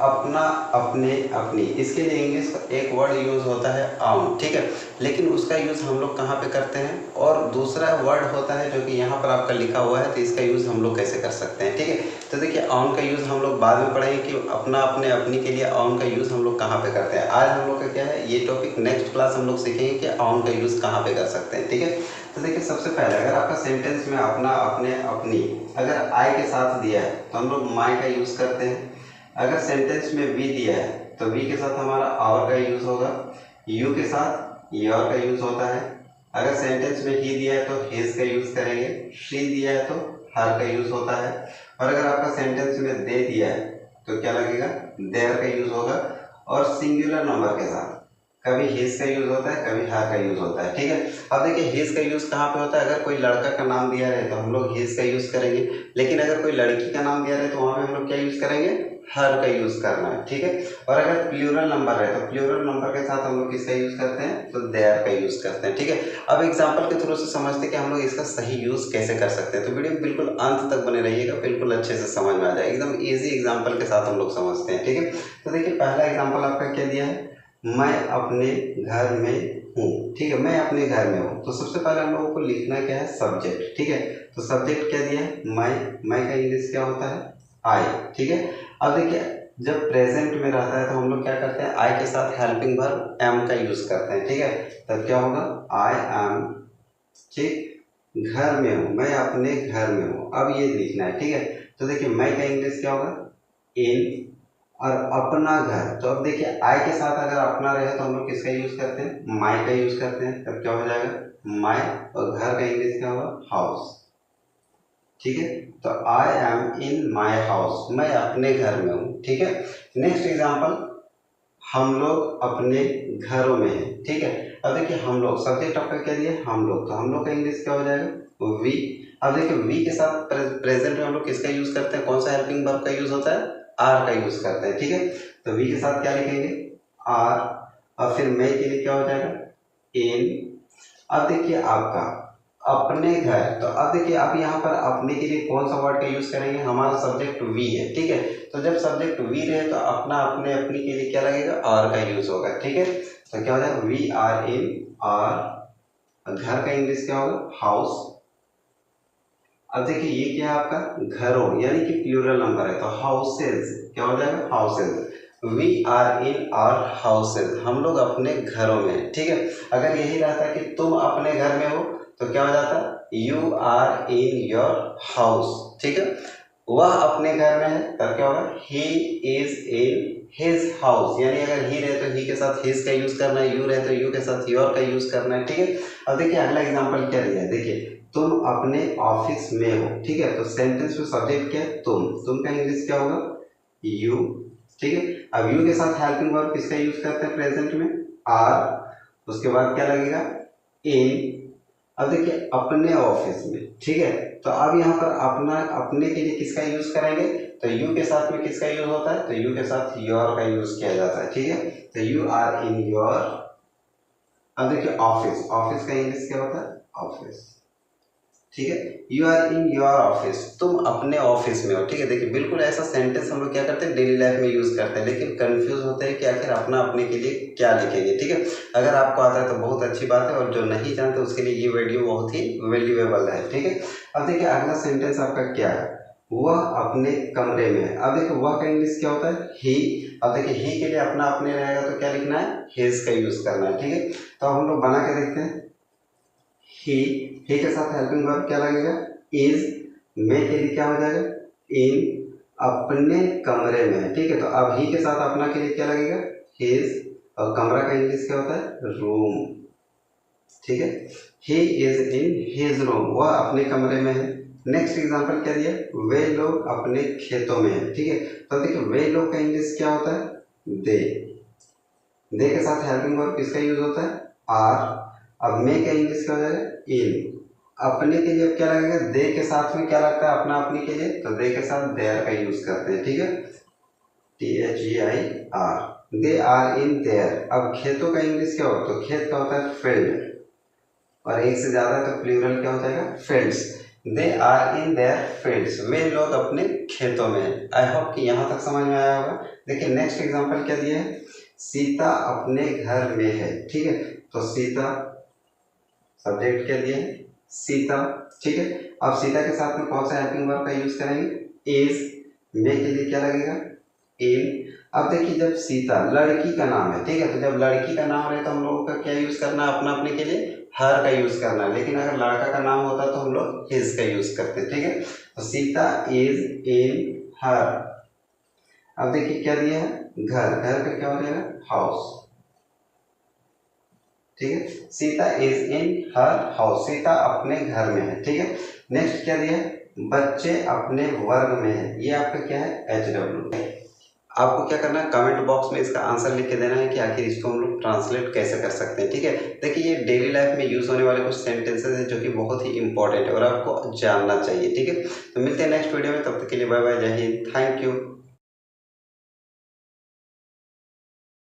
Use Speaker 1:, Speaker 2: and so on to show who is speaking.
Speaker 1: अपना, अपने, अपनी, इसके लिए इंग्लिश का एक वर्ड यूज़ होता है ऑन, ठीक है। लेकिन उसका यूज़ हम लोग कहाँ पे करते हैं, और दूसरा वर्ड होता है जो कि यहाँ पर आपका लिखा हुआ है, तो इसका यूज़ हम लोग कैसे कर सकते हैं, ठीक है। तो देखिए ऑन का यूज़ हम लोग बाद में पढ़ेंगे कि अपना, अपने, अपनी के लिए ऑन का यूज़ हम लोग कहाँ पे करते हैं। आज हम लोग का क्या है, ये टॉपिक नेक्स्ट क्लास हम लोग सीखेंगे कि ऑन का यूज़ कहाँ पे कर सकते हैं, ठीक है। तो देखिए सबसे पहले अगर आपका सेंटेंस में अपना, अपने, अपनी अगर आई के साथ दिया है तो हम लोग माई का यूज़ करते हैं। अगर सेंटेंस में वी दिया है तो वी के साथ हमारा आवर का यूज़ होगा। यू के साथ योर का यूज़ होता है। अगर सेंटेंस में ही दिया है तो हिज का यूज़ करेंगे। शी दिया है तो हर का यूज़ होता है। और अगर आपका सेंटेंस में दे दिया है तो क्या लगेगा, देयर का यूज़ होगा। और सिंगुलर नंबर के साथ कभी हिज का यूज़ होता है, कभी हर का यूज़ होता है, ठीक है। अब देखिए हिज का यूज़ कहाँ पे होता है, अगर कोई लड़का का नाम दिया रहे तो हम लोग हिज का यूज़ करेंगे। लेकिन अगर कोई लड़की का नाम दिया रहे तो वहाँ पे हम लोग क्या यूज़ करेंगे, हर का यूज़ करना है, ठीक है। और अगर प्लूरल नंबर है तो प्लूरल नंबर के साथ हम लोग किसका यूज़ करते हैं, तो देयर का यूज़ करते हैं, ठीक है। अब एग्जाम्पल के थ्रू से समझते हैं कि हम लोग इसका सही यूज़ कैसे कर सकते हैं। तो वीडियो बिल्कुल अंत तक बने रहिएगा, बिल्कुल अच्छे से समझ में आ जाए, एकदम ईजी एग्जाम्पल के साथ हम लोग समझते हैं, ठीक है। तो देखिए पहला एग्जाम्पल आपका क्या दिया है, मैं अपने घर में हूँ, ठीक है। मैं अपने घर में हूँ, तो सबसे पहले हम लोगों को लिखना क्या है, सब्जेक्ट, ठीक है। तो सब्जेक्ट क्या दिया है, मैं का इंग्लिश क्या होता है, आई, ठीक है। अब देखिए जब प्रेजेंट में रहता है तो हम लोग क्या करते हैं, आई के साथ हेल्पिंग वर्ब एम का यूज करते हैं, ठीक है। तब क्या होगा, आई एम, ठीक, घर में हूँ, मैं अपने घर में हूँ। अब ये लिखना है, ठीक है। तो देखिए मैं का इंग्लिश क्या होगा, इन। और अपना घर, तो अब देखिए आई के साथ अगर अपना रहे तो हम लोग किसका यूज करते हैं, माई का यूज करते हैं। तब क्या हो जाएगा, माई। और घर का इंग्लिश क्या होगा, हाउस, ठीक है। तो I am in my house, मैं अपने घर में हूँ, ठीक है। नेक्स्ट एग्जाम्पल, हम लोग अपने घरों में हैं, ठीक है। अब देखिए हम लोग, सब्जेक्ट आपका क्या दिया, हम लोग, तो हम लोग का इंग्लिश क्या हो जाएगा, वी। अब देखिए वी के साथ प्रेजेंट में हम लोग किसका यूज करते हैं, कौन सा हेल्पिंग वर्ब का यूज होता है, आर का यूज करते हैं, ठीक है। तो वी के साथ क्या लिखेंगे, आर। और फिर मैं के लिए क्या हो जाएगा, इन। अब देखिए आपका अपने घर, तो अब देखिए आप यहाँ पर अपने के लिए कौन सा वर्ड का यूज करेंगे, हमारा सब्जेक्ट वी है, ठीक है। तो जब सब्जेक्ट वी रहे तो अपना, अपने, अपनी के लिए क्या लगेगा, आर का यूज होगा, ठीक है। तो क्या हो जाएगा, वी आर इन आर। घर का इंग्लिश क्या होगा, हाउस। अब देखिए ये क्या है आपका, घरों, यानी कि प्लूरल नंबर है, तो हाउसेज क्या हो जाएगा, houses. We are in our houses, हम लोग अपने घरों में, ठीक है। अगर यही रहता कि तुम अपने घर में हो तो क्या हो जाता, you are in your house, ठीक है। वह अपने घर में है, तब क्या होगा, he is in his house, यानी अगर ही रहे तो ही के साथ हिज का यूज करना है, यू रहे तो यू के साथ योर का यूज करना है, ठीक है। अब देखिए अगला एग्जांपल क्या दिया है, देखिए तुम अपने ऑफिस में हो, ठीक है। तो सेंटेंस में सब्जेक्ट क्या है, तुम का इंग्लिश क्या होगा, यू, ठीक है। अब यू के साथ हेल्पिंग वर्ब किसका यूज करते हैं प्रेजेंट में, आर। उसके बाद क्या लगेगा, इन। अब देखिए अपने ऑफिस में, ठीक है। तो अब यहाँ पर अपना, अपने के लिए किसका यूज करेंगे, तो यू के साथ में किसका यूज होता है, तो यू के साथ योर का यूज किया जाता है, ठीक है। तो यू आर इन योर। अब देखिए ऑफिस, ऑफिस का इंग्लिश क्या होता है, ऑफिस, ठीक है। You are in your office, तुम अपने ऑफिस में हो, ठीक है। देखिए बिल्कुल ऐसा सेंटेंस हम लोग क्या करते हैं, डेली लाइफ में यूज करते हैं, लेकिन कंफ्यूज होते हैं कि आखिर अपना, अपने के लिए क्या लिखेंगे, ठीक है। अगर आपको आता है तो बहुत अच्छी बात है, और जो नहीं जानते उसके लिए ये वीडियो बहुत ही वैल्यूएबल है, ठीक है। अब देखिए अगला सेंटेंस आपका क्या है, वह अपने कमरे में है। अब देखिए वह का इंग्लिश क्या होता है, ही। अब देखिए ही के लिए अपना, अपने रहेगा तो क्या लिखना है, हिज का यूज करना है, ठीक है। तो हम लोग बना के देखते हैं, ही के साथ हेल्पिंग वर्ब क्या लगेगा, इज। में के लिए क्या हो जाएगा, इन अपने कमरे में, ठीक है। तो अब ही के साथ अपना के लिए क्या लगेगा, हिज। और कमरा का इंग्लिश क्या होता है, रूम, ठीक है। He is in his room, वह अपने कमरे में है। नेक्स्ट एग्जांपल क्या दिया, वे लोग अपने खेतों में है, ठीक है। तो देखिए वे लोग का इंग्लिश क्या होता है, दे के साथ हेल्पिंग वर्ब किसका यूज होता है, आर। अब मे का इंग्लिश क्या हो जाएगा, इन। अपने के लिए क्या लगेगा, दे के साथ में क्या लगता है अपना, अपने के लिए, तो दे के साथ देयर का यूज करते हैं, ठीक है। THEIR, they are in there. अब खेतों का इंग्लिश क्या होता है, तो खेत का होता है फील्ड, और एक से ज्यादा तो प्लूरल क्या हो जाएगा, fields. They are in their fields, वे लोग अपने खेतों में हैं। आई होप कि यहाँ तक समझ में आया होगा। देखिए नेक्स्ट एग्जांपल क्या दिया है, सीता अपने घर में है, ठीक है। तो सीता सब्जेक्ट क्या दिया है, सीता, ठीक है। अब सीता के साथ में कौन सा हेल्पिंग वर्ब का यूज करेंगे, इज। में के लिए क्या लगेगा, इन। अब देखिए जब सीता लड़की का नाम है, ठीक है, तो जब लड़की का नाम रहे तो हम लोगों का क्या यूज करना है, अपना अपने के लिए हर का यूज करना है। लेकिन अगर लड़का का नाम होता तो हम लोग हिज का यूज करते, ठीक है। तो सीता इज इन हर। अब देखिए क्या दिया है, घर, घर का क्या हो जाएगा, हाउस, ठीक है। Sita is in her house, Sita अपने घर में है, ठीक है। नेक्स्ट क्या दिया है, बच्चे अपने वर्ग में है, ये आपका क्या है, HW। आपको क्या करना है, कमेंट बॉक्स में इसका आंसर लिख के देना है कि आखिर इसको हम लोग ट्रांसलेट कैसे कर सकते हैं, ठीक है। देखिए ये डेली लाइफ में यूज होने वाले कुछ सेंटेंसेस हैं जो कि बहुत ही इंपॉर्टेंट है और आपको जानना चाहिए, ठीक है। तो मिलते हैं नेक्स्ट वीडियो में, तब तक के लिए बाय बाय, जय हिंद, थैंक यू।